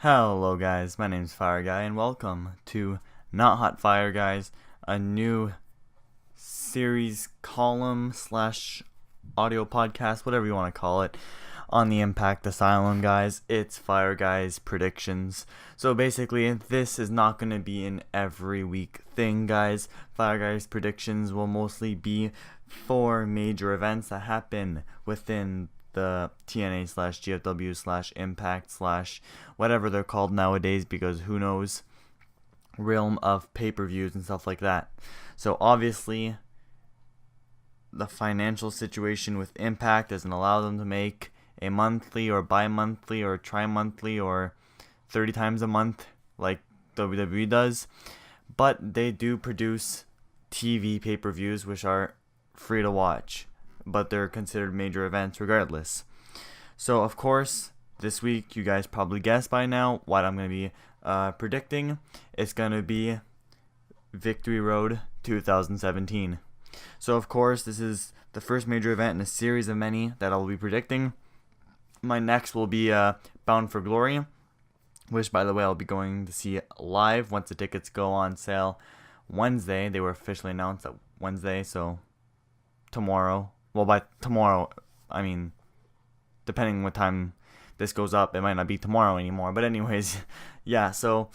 Hello guys, my name's Fireguy and welcome to Not Hot Fire Guys, a new series column slash audio podcast, whatever you want to call it, on the Impact Asylum guys. It's Fireguy's Predictions. So basically, this is not going to be an every week thing guys. Fireguy's Predictions will mostly be for major events that happen within the TNA slash GFW slash Impact slash whatever they're called nowadays, because who knows, realm of pay-per-views and stuff like that. So obviously the financial situation with Impact doesn't allow them to make a monthly or bi-monthly or tri-monthly or 30 times a month like WWE does, but they do produce TV pay-per-views which are free to watch, but they're considered major events regardless. So of course, this week you guys probably guessed by now what I'm going to be predicting. It's going to be Victory Road 2017. So of course, this is the first major event in a series of many that I'll be predicting. My next will be Bound for Glory, which by the way I'll be going to see live once the tickets go on sale Wednesday. They were officially announced at Wednesday, so tomorrow. Well, by tomorrow, I mean, depending what time this goes up, it might not be tomorrow anymore. But anyways, yeah, so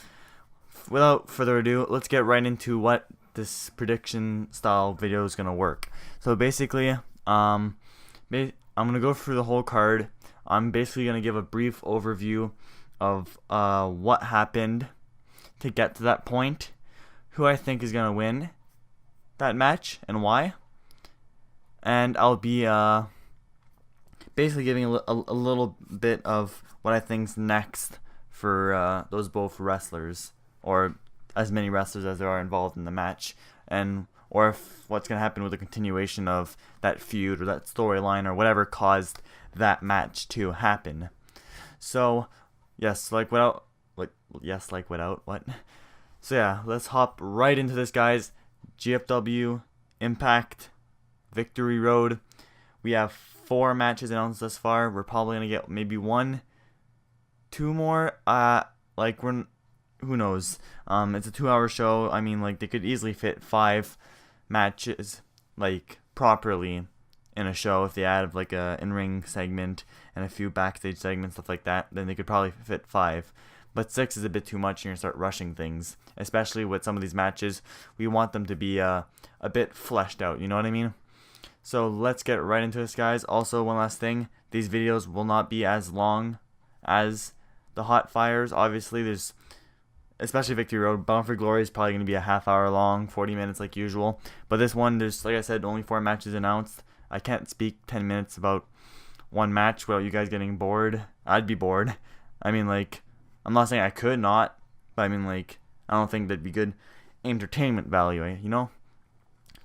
without further ado, let's get right into what this prediction style video is going to work. So basically, I'm going to go through the whole card. I'm basically going to give a brief overview of what happened to get to that point, who I think is going to win that match, and why. And I'll be basically giving a little bit of what I think's next for those both wrestlers, or as many wrestlers as there are involved in the match, and or if what's going to happen with the continuation of that feud or that storyline or whatever caused that match to happen. So without what? So yeah, let's hop right into this, guys. GFW, Impact, Victory Road. We have 4 matches announced thus far. We're probably gonna get maybe 1, 2 more. Who knows? It's a 2-hour show. I mean, like, they could easily fit 5 matches like properly in a show if they add like a in-ring segment and a few backstage segments, stuff like that. Then they could probably fit 5. But 6 is a bit too much, and you're gonna start rushing things, especially with some of these matches. We want them to be a bit fleshed out. You know what I mean? So let's get right into this, guys. Also, one last thing, these videos will not be as long as the Hot Fires. Obviously, there's, especially Victory Road, Bound for Glory is probably going to be a half-hour long, 40 minutes like usual. But this one, there's, like I said, only 4 matches announced. I can't speak 10 minutes about one match without you guys getting bored. I'd be bored. I mean, like, I'm not saying I could not, but I mean, like, I don't think that'd be good entertainment value, you know?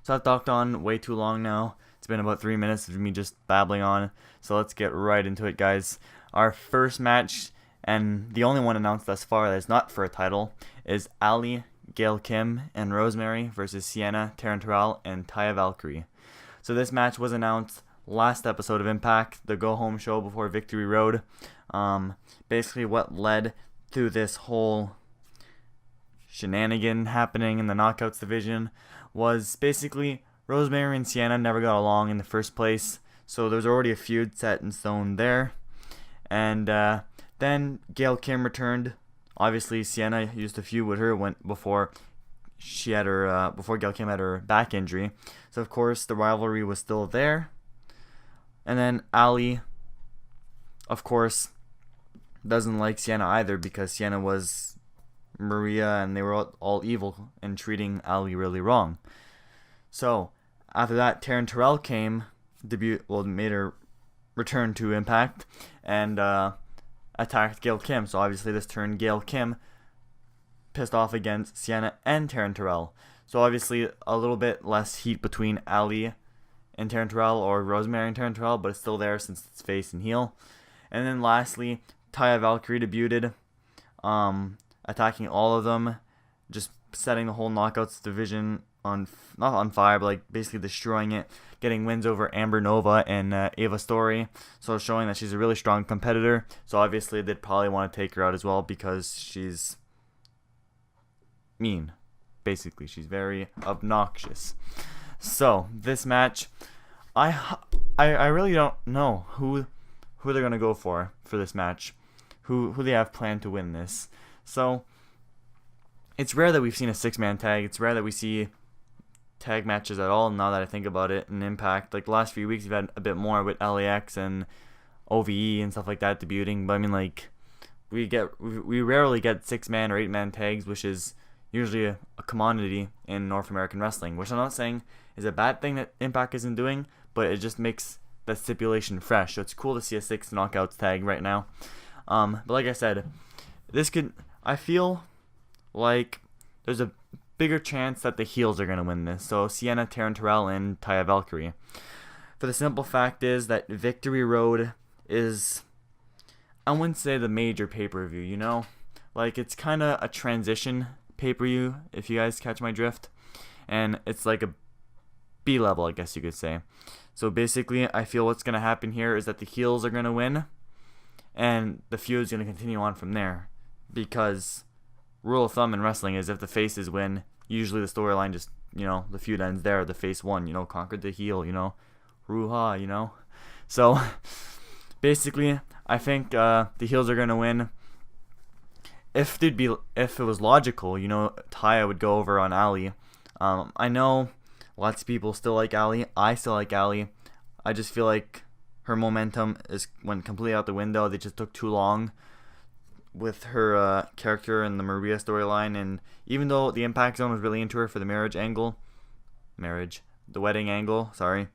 So I've talked on way too long now. It's been about 3 minutes of me just babbling on. So let's get right into it, guys. Our first match, and the only one announced thus far that is not for a title, is Ali, Gail Kim, and Rosemary versus Sienna, Taryn Terrell, and Taya Valkyrie. So this match was announced last episode of Impact, the go-home show before Victory Road. Basically what led to this whole shenanigan happening in the Knockouts division was basically Rosemary and Sienna never got along in the first place, so there's already a feud set in stone there. And then Gail Kim returned. Obviously, Sienna used to feud with her before Gail Kim had her back injury. So of course the rivalry was still there. And then Ali, of course, doesn't like Sienna either, because Sienna was Maria and they were all evil and treating Ali really wrong. So after that, Taryn Terrell made her return to Impact and attacked Gail Kim. So obviously this turned Gail Kim pissed off against Sienna and Taryn Terrell. So obviously a little bit less heat between Ali and Taryn Terrell, or Rosemary and Taryn Terrell, but it's still there since it's face and heel. And then lastly, Taya Valkyrie debuted, attacking all of them. just setting the whole knockouts division on, not on fire, but like basically destroying it, getting wins over Amber Nova and Ava Story, so showing that she's a really strong competitor. So obviously they'd probably want to take her out as well because she's mean. Basically, she's very obnoxious. So this match, I really don't know who they're gonna go for this match, who they have planned to win this. So it's rare that we've seen a 6-man tag. It's rare that we see tag matches at all. Now that I think about it, in Impact, like the last few weeks, we've had a bit more with LAX and OVE and stuff like that debuting. But I mean, like we rarely get 6-man or 8-man tags, which is usually a commodity in North American wrestling. Which I'm not saying is a bad thing that Impact isn't doing, but it just makes the stipulation fresh. So it's cool to see a 6 knockouts tag right now. But like I said, I feel like there's a bigger chance that the heels are going to win this. So Sienna, Taryn Terrell, and Taya Valkyrie. For the simple fact is that Victory Road is, I wouldn't say the major pay-per-view, you know? Like, it's kind of a transition pay-per-view, if you guys catch my drift. And it's like a B-level, I guess you could say. So basically, I feel what's going to happen here is that the heels are going to win, and the feud's going to continue on from there. Because rule of thumb in wrestling is if the faces win, usually the storyline just, the feud ends there. The face won, conquered the heel, Ruha, So, basically, I think the heels are going to win. If it was logical, Taya would go over on Ali. I know lots of people still like Ali. I still like Ali. I just feel like her momentum went completely out the window. They just took too long with her character in the Maria storyline, and even though the Impact Zone was really into her for the the wedding angle, sorry,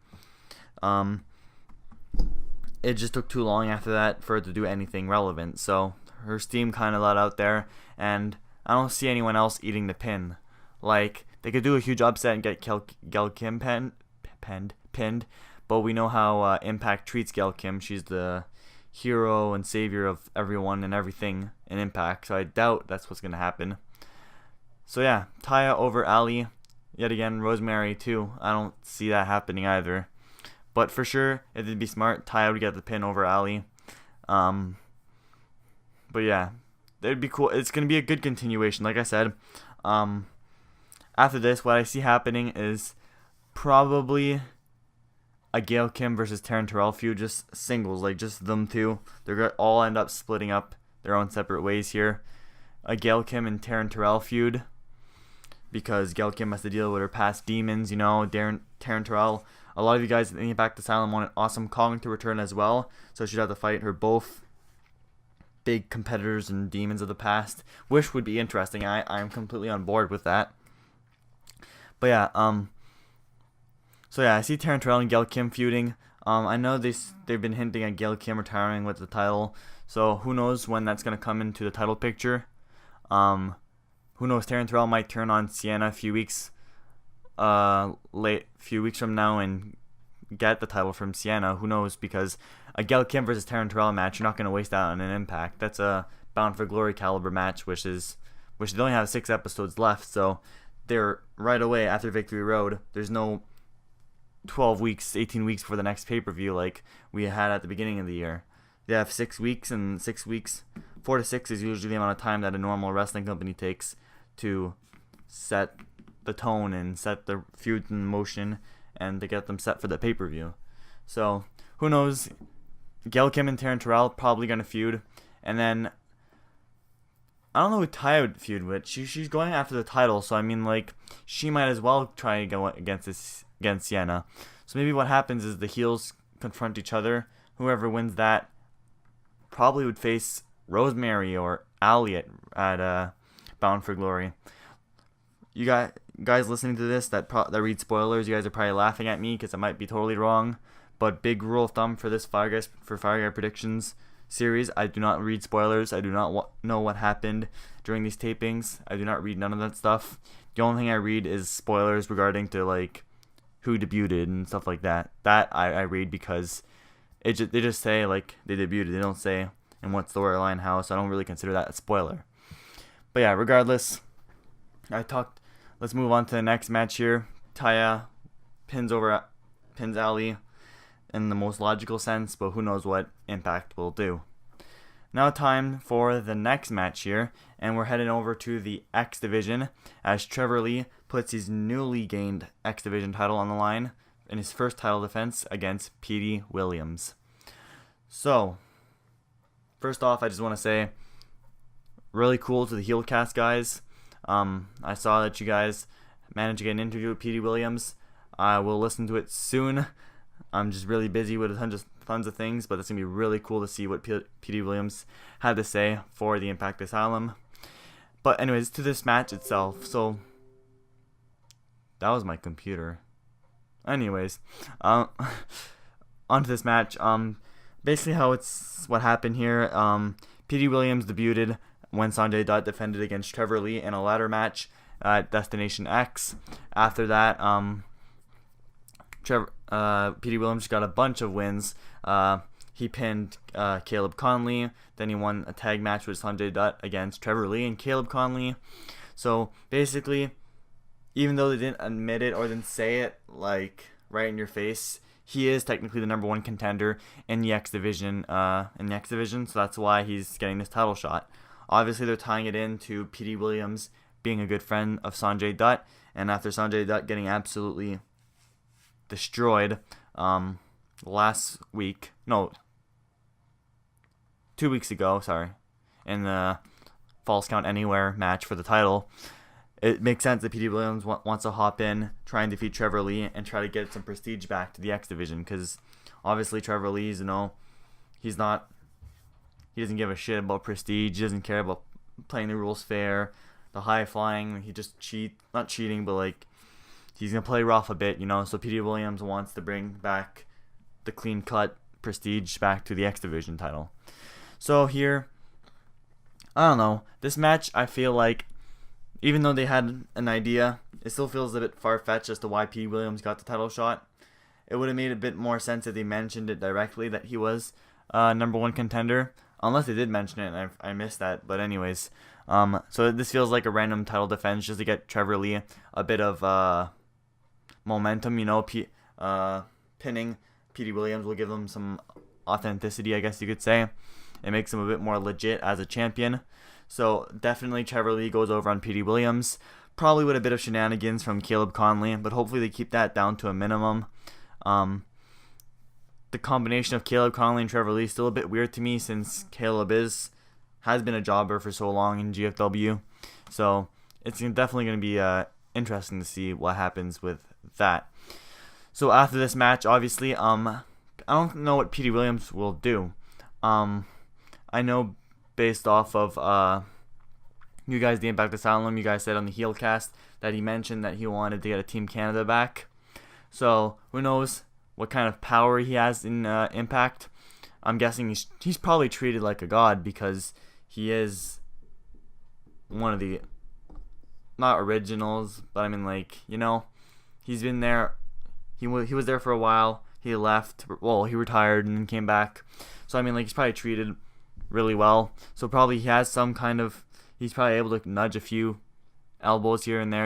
it just took too long after that for her to do anything relevant. So her steam kind of let out there, and I don't see anyone else eating the pin. Like, they could do a huge upset and get Gail Kim pinned, but we know how Impact treats Gail Kim. She's the hero and savior of everyone and everything in Impact, so I doubt that's what's going to happen. So yeah, Taya over Ali. Yet again, Rosemary too. I don't see that happening either. But for sure, if it'd be smart, Taya would get the pin over Ali. But yeah, it'd be cool. It's going to be a good continuation. Like I said, after this, what I see happening is probably a Gail Kim versus Taryn Terrell feud, just singles, like just them two. They're going to all end up splitting up their own separate ways here. A Gail Kim and Taryn Terrell feud, because Gail Kim has to deal with her past demons, Taryn Terrell. A lot of you guys in the Impact Asylum wanted Awesome Kong to return as well, so she'd have to fight her both big competitors and demons of the past, which would be interesting. I'm completely on board with that. But yeah, so yeah, I see Taryn Terrell and Gail Kim feuding. I know they've been hinting at Gail Kim retiring with the title, so who knows when that's gonna come into the title picture. Who knows? Taryn Terrell might turn on Sienna a few weeks from now and get the title from Sienna. Who knows? Because a Gail Kim versus Taryn Terrell match, you're not gonna waste that on an Impact. That's a Bound for Glory caliber match, which they only have 6 episodes left, so they're right away after Victory Road. There's no 12 weeks, 18 weeks for the next pay-per-view like we had at the beginning of the year. They have 6 weeks, and 6 weeks, 4 to 6 is usually the amount of time that a normal wrestling company takes to set the tone and set the feud in motion and to get them set for the pay-per-view. So, who knows? Gail Kim and Taryn Terrell probably going to feud, and then I don't know who Taya would feud with. She's going after the title, so I mean, like, she might as well try to go against Sienna. So maybe what happens is the heels confront each other. Whoever wins that probably would face Rosemary or Ali at Bound for Glory. You guys listening to this that read spoilers, you guys are probably laughing at me because I might be totally wrong. But big rule of thumb for this Fireguy Predictions series, I do not read spoilers. I do not know what happened during these tapings. I do not read none of that stuff. The only thing I read is spoilers regarding to like who debuted and stuff like that. That I read because they just say like they debuted. They don't say in what storyline how, so I don't really consider that a spoiler. But yeah, regardless, Let's move on to the next match here. Taya pins Ali in the most logical sense, but who knows what Impact will do. Now time for the next match here, and we're heading over to the X Division as Trevor Lee puts his newly gained X Division title on the line in his first title defense against Petey Williams. So, first off, I just want to say, really cool to the Heelcast guys. I saw that you guys managed to get an interview with Petey Williams. I will listen to it soon. I'm just really busy with tons of things, but it's going to be really cool to see what Petey Williams had to say for the Impact Asylum. But anyways, to this match itself. So, that was my computer. Anyways, onto this match. Basically what happened here. Petey Williams debuted when Sanjay Dutt defended against Trevor Lee in a ladder match at Destination X. After that, Petey Williams got a bunch of wins. He pinned Caleb Conley. Then he won a tag match with Sanjay Dutt against Trevor Lee and Caleb Conley. So basically, even though they didn't admit it or didn't say it like right in your face, he is technically the number one contender in the X Division. So that's why he's getting this title shot. Obviously, they're tying it into Petey Williams being a good friend of Sanjay Dutt, and after Sanjay Dutt getting absolutely destroyed 2 weeks ago, in the Falls Count Anywhere match for the title, it makes sense that Petey Williams wants to hop in, try and defeat Trevor Lee, and try to get some prestige back to the X Division, because obviously Trevor Lee's, he doesn't give a shit about prestige. He doesn't care about playing the rules fair, the high flying. He just not cheating, but he's gonna play rough a bit, So Petey Williams wants to bring back the clean cut prestige back to the X Division title. So here, I don't know. This match, I feel like, even though they had an idea, it still feels a bit far fetched as to why Petey Williams got the title shot. It would have made a bit more sense if they mentioned it directly that he was number one contender. Unless they did mention it and I missed that. But anyways, so this feels like a random title defense just to get Trevor Lee a bit of momentum. Pinning Petey Williams will give him some authenticity, I guess you could say. It makes him a bit more legit as a champion. So definitely Trevor Lee goes over on Petey Williams. Probably with a bit of shenanigans from Caleb Conley, but hopefully they keep that down to a minimum. The combination of Caleb Conley and Trevor Lee is still a bit weird to me, since Caleb has been a jobber for so long in GFW. So it's definitely going to be interesting to see what happens with that. So after this match, obviously, I don't know what Petey Williams will do. I know based off of you guys, the Impact Asylum, you guys said on the Heelcast that he mentioned that he wanted to get a Team Canada back. So who knows what kind of power he has in Impact. I'm guessing he's probably treated like a god, because he is one of the, not originals, but I mean, he's been there. He was there for a while. He left. Well, he retired and then came back. So I mean, he's probably treated really well. So probably he has some kind of. He's probably able to nudge a few elbows here and there,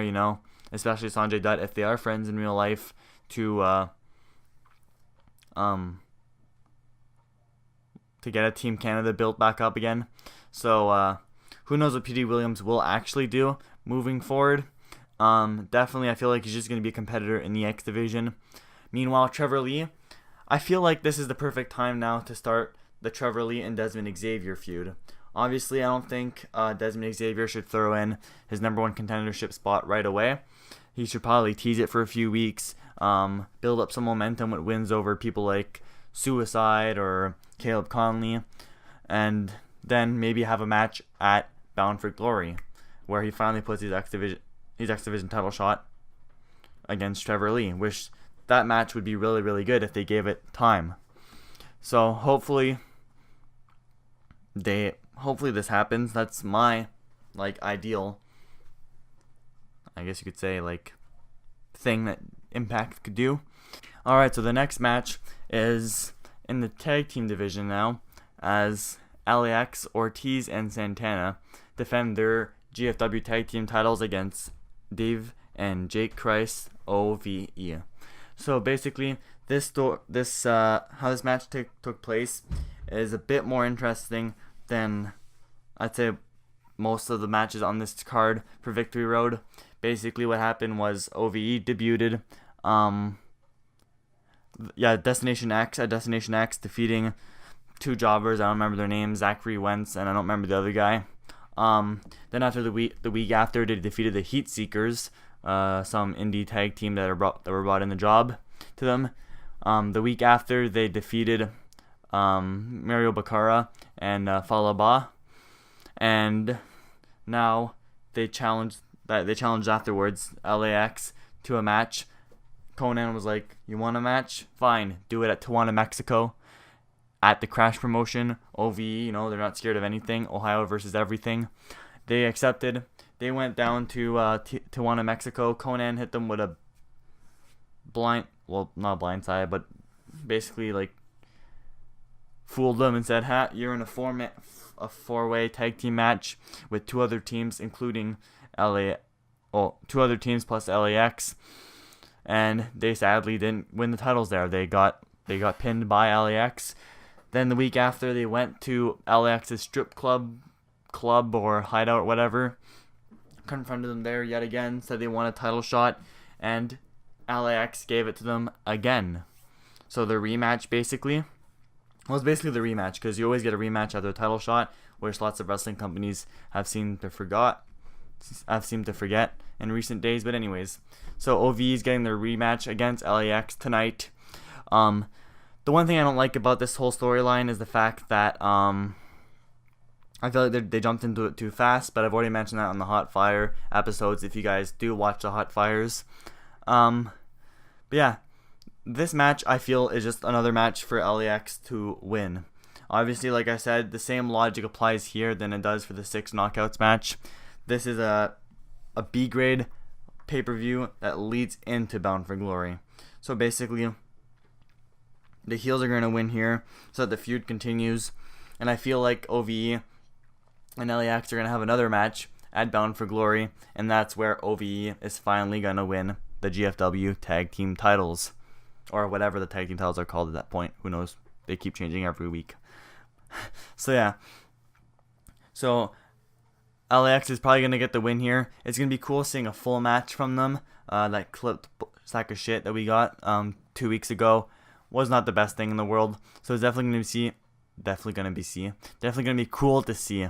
especially Sanjay Dutt, if they are friends in real life, to get a Team Canada built back up again. So who knows what Petey Williams will actually do moving forward. Definitely I feel like he's just going to be a competitor in the X Division. Meanwhile, Trevor Lee, I feel like this is the perfect time now to start the Trevor Lee and Desmond Xavier feud. Obviously, I don't think Desmond Xavier should throw in his number one contendership spot right away. He should probably tease it for a few weeks, build up some momentum with wins over people like Suicide or Caleb Conley, and then maybe have a match at Bound for Glory, where he finally puts his X Division title shot against Trevor Lee, which that match would be really, really good if they gave it time. So hopefully this happens. That's my ideal, I guess you could say, thing that Impact could do. Alright, so the next match is in the tag team division now, as LAX, Ortiz, and Santana defend their GFW Tag Team titles against Dave and Jake Christ, OVE. So basically, how this match took place is a bit more interesting than I'd say most of the matches on this card for Victory Road. Basically, what happened was OVE debuted. Destination X defeating two jobbers. I don't remember their names, Zachary Wentz, and I don't remember the other guy. Then after the week after, they defeated the Heat Seekers, some indie tag team that were brought in the job to them. The week after, they defeated Mario Baccara and Falaba, and now they challenged afterwards LAX to a match. Conan was like, "You want a match? Fine, do it at Tijuana, Mexico." At the Crash promotion, OVE, they're not scared of anything. Ohio versus everything. They accepted. They went down to Tijuana, Mexico. Conan hit them with a not blindside, but basically like fooled them and said, "Ha, you're in a four-way tag team match with two other teams, including two other teams plus LAX." And they sadly didn't win the titles there. They got pinned by LAX. Then the week after, they went to LAX's strip club or hideout or whatever, confronted them there yet again, said they want a title shot, and LAX gave it to them again. So the rematch basically was the rematch, because you always get a rematch after a title shot, which lots of wrestling companies have seemed to forget in recent days. But anyways, so OV is getting their rematch against LAX tonight. The one thing I don't like about this whole storyline is the fact that I feel like they jumped into it too fast, but I've already mentioned that on the Hot Fire episodes if you guys do watch the Hot Fires. But yeah, this match I feel is just another match for LAX to win. Obviously, like I said, the same logic applies here than it does for the 6 knockouts match. This is a B grade pay-per-view that leads into Bound for Glory. So basically, the heels are going to win here so that the feud continues. And I feel like OVE and LAX are going to have another match at Bound for Glory. And that's where OVE is finally going to win the GFW tag team titles. Or whatever the tag team titles are called at that point. Who knows? They keep changing every week. So yeah. So LAX is probably going to get the win here. It's going to be cool seeing a full match from them. That clipped sack of shit that we got 2 weeks ago was not the best thing in the world. So it's definitely going to be cool to see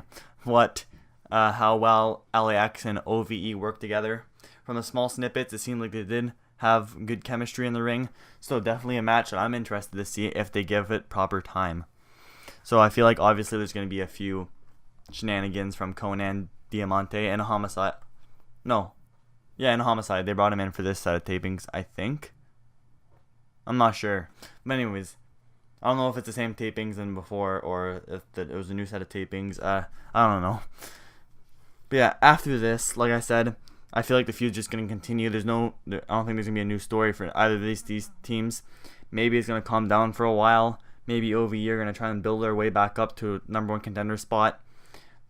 how well LAX and OVE work together. From the small snippets, it seemed like they did have good chemistry in the ring. So definitely a match that I'm interested to see if they give it proper time. So I feel like obviously there's going to be a few shenanigans from Conan, Diamante, and Homicide. And Homicide. They brought him in for this set of tapings, I think. I'm not sure. But anyways, I don't know if it's the same tapings than before or if it was a new set of tapings. I don't know. But yeah, after this, like I said, I feel like the feud's just going to continue. I don't think there's going to be a new story for either of these teams. Maybe it's going to calm down for a while. Maybe OVE are going to try and build their way back up to number 1 contender spot.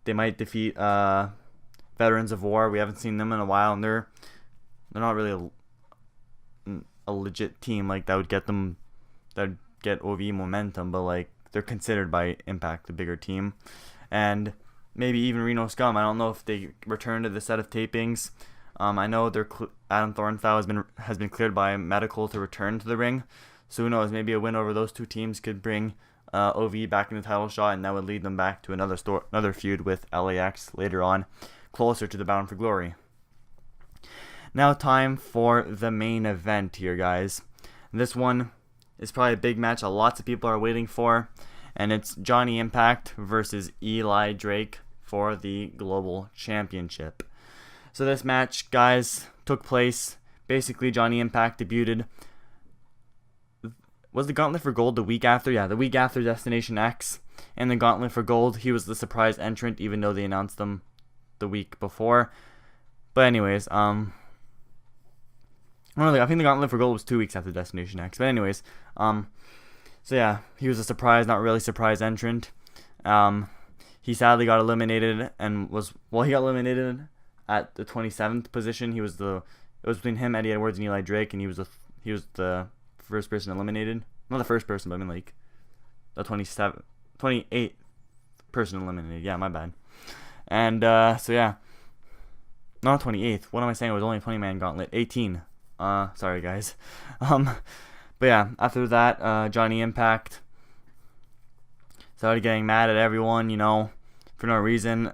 They might defeat Veterans of War. We haven't seen them in a while, and they're not really a legit team like that would get OVE momentum, but like they're considered by Impact the bigger team. And maybe even Reno Scum. I don't know if they return to the set of tapings. I know Adam Thornthal has been cleared by medical to return to the ring. So who knows? Maybe a win over those two teams could bring OVE back in the title shot, and that would lead them back to another feud with LAX later on, closer to the Bound for Glory. Now time for the main event here, guys. This one is probably a big match that lots of people are waiting for, and it's Johnny Impact versus Eli Drake for the Global Championship. So this match, guys, took place. Basically, Johnny Impact debuted. Was the Gauntlet for Gold the week after? Yeah, the week after Destination X. And the Gauntlet for Gold, he was the surprise entrant, even though they announced them the week before. But anyways, I think the Gauntlet for Gold was 2 weeks after Destination X. But anyways, so yeah, he was a surprise, not really surprise entrant. he sadly got eliminated and he got eliminated at the 27th position. It was between him, Eddie Edwards, and Eli Drake, and he was the first person eliminated. Not the first person, but I mean like the 28th person eliminated. Yeah, my bad. And so yeah, not 28th. What am I saying? It was only a 20-man gauntlet. 18. Sorry guys. But yeah, after that, Johnny Impact started getting mad at everyone, for no reason.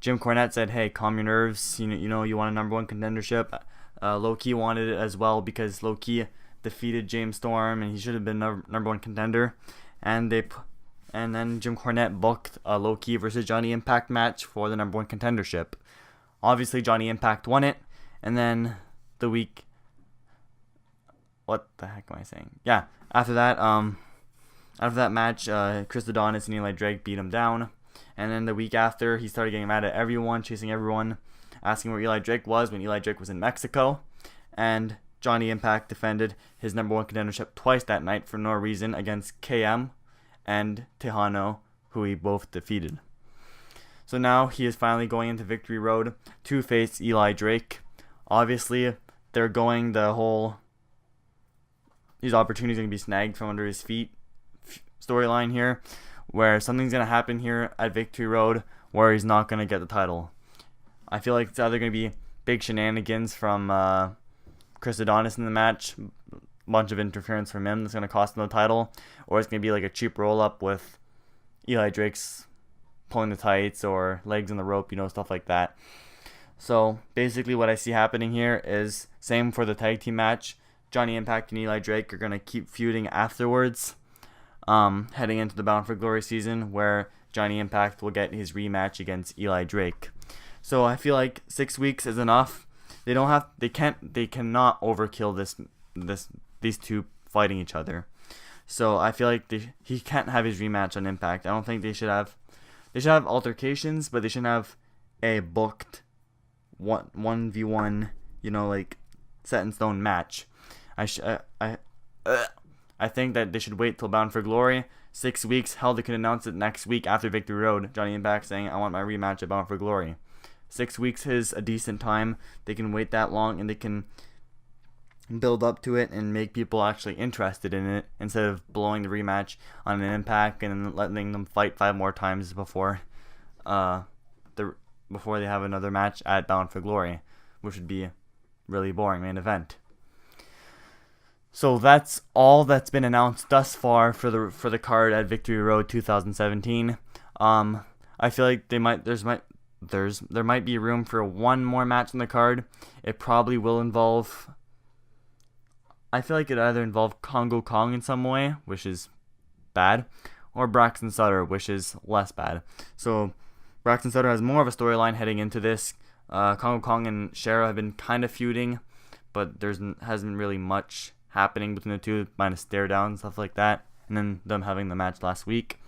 Jim Cornette said, "Hey, calm your nerves. You want a number one contendership." Low-key wanted it as well because Low-key defeated James Storm and he should have been number one contender. And then Jim Cornette booked a Low-key versus Johnny Impact match for the number one contendership. Obviously, Johnny Impact won it, and then what the heck am I saying? Yeah, after that match, Chris Adonis and Eli Drake beat him down. And then the week after, he started getting mad at everyone, chasing everyone, asking where Eli Drake was when Eli Drake was in Mexico. And Johnny Impact defended his number one contendership twice that night for no reason against KM and Tejano, who he both defeated. So now he is finally going into Victory Road to face Eli Drake. Obviously, they're going these opportunities are going to be snagged from under his feet storyline here, where something's going to happen here at Victory Road where he's not going to get the title. I feel like it's either going to be big shenanigans from Chris Adonis in the match, a bunch of interference from him that's going to cost him the title, or it's going to be like a cheap roll-up with Eli Drake's pulling the tights or legs on the rope, stuff like that. So basically what I see happening here is same for the tag team match. Johnny Impact and Eli Drake are going to keep feuding afterwards, heading into the Bound for Glory season, where Johnny Impact will get his rematch against Eli Drake. So I feel like 6 weeks is enough. They cannot overkill these two fighting each other. So I feel like he can't have his rematch on Impact. I don't think they should have altercations, but they shouldn't have a booked 1v1, like set in stone match. I think that they should wait till Bound for Glory. 6 weeks. Hell, they could announce it next week after Victory Road. Johnny Impact saying, "I want my rematch at Bound for Glory." 6 weeks is a decent time. They can wait that long and they can build up to it and make people actually interested in it instead of blowing the rematch on an Impact and letting them fight 5 more times before they have another match at Bound for Glory, which would be a really boring main event. So that's all that's been announced thus far for the card at Victory Road 2017. I feel like there might be room for one more match on the card. It probably will involve. I feel like it either involve Congo Kong in some way, which is bad, or Braxton Sutter, which is less bad. So Braxton Sutter has more of a storyline heading into this. Congo Kong and Shera have been kind of feuding, but hasn't really much happening between the two, minus stare down, stuff like that, and then them having the match last week.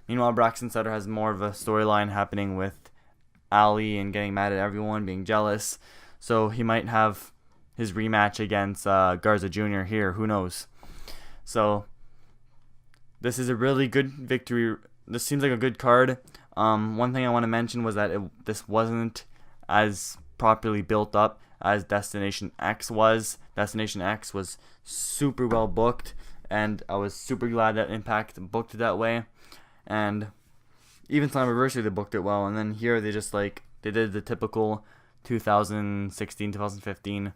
Meanwhile, Braxton Sutter has more of a storyline happening with Ali and getting mad at everyone, being jealous, so he might have his rematch against Garza Jr. here, who knows. So this is a really good victory. This seems like a good card. One thing I want to mention was that this wasn't as properly built up as Destination X was. Destination X was super well booked, and I was super glad that Impact booked it that way. And even Slammiversary, they booked it well, and then here they did the typical 2016-2015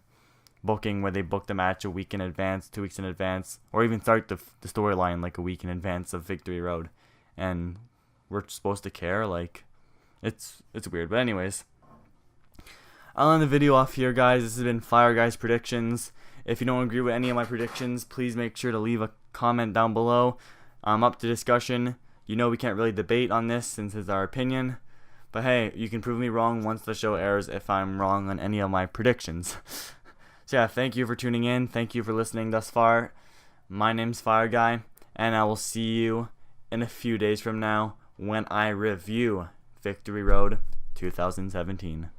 booking where they booked the match a week in advance, 2 weeks in advance, or even start the storyline like a week in advance of Victory Road. And we're supposed to care? It's weird. But anyways, I'll end the video off here, guys. This has been Fireguy's Predictions. If you don't agree with any of my predictions, please make sure to leave a comment down below. I'm up to discussion. We can't really debate on this since it's our opinion. But hey, you can prove me wrong once the show airs if I'm wrong on any of my predictions. So yeah, thank you for tuning in. Thank you for listening thus far. My name's Fireguy, and I will see you in a few days from now when I review Victory Road 2017.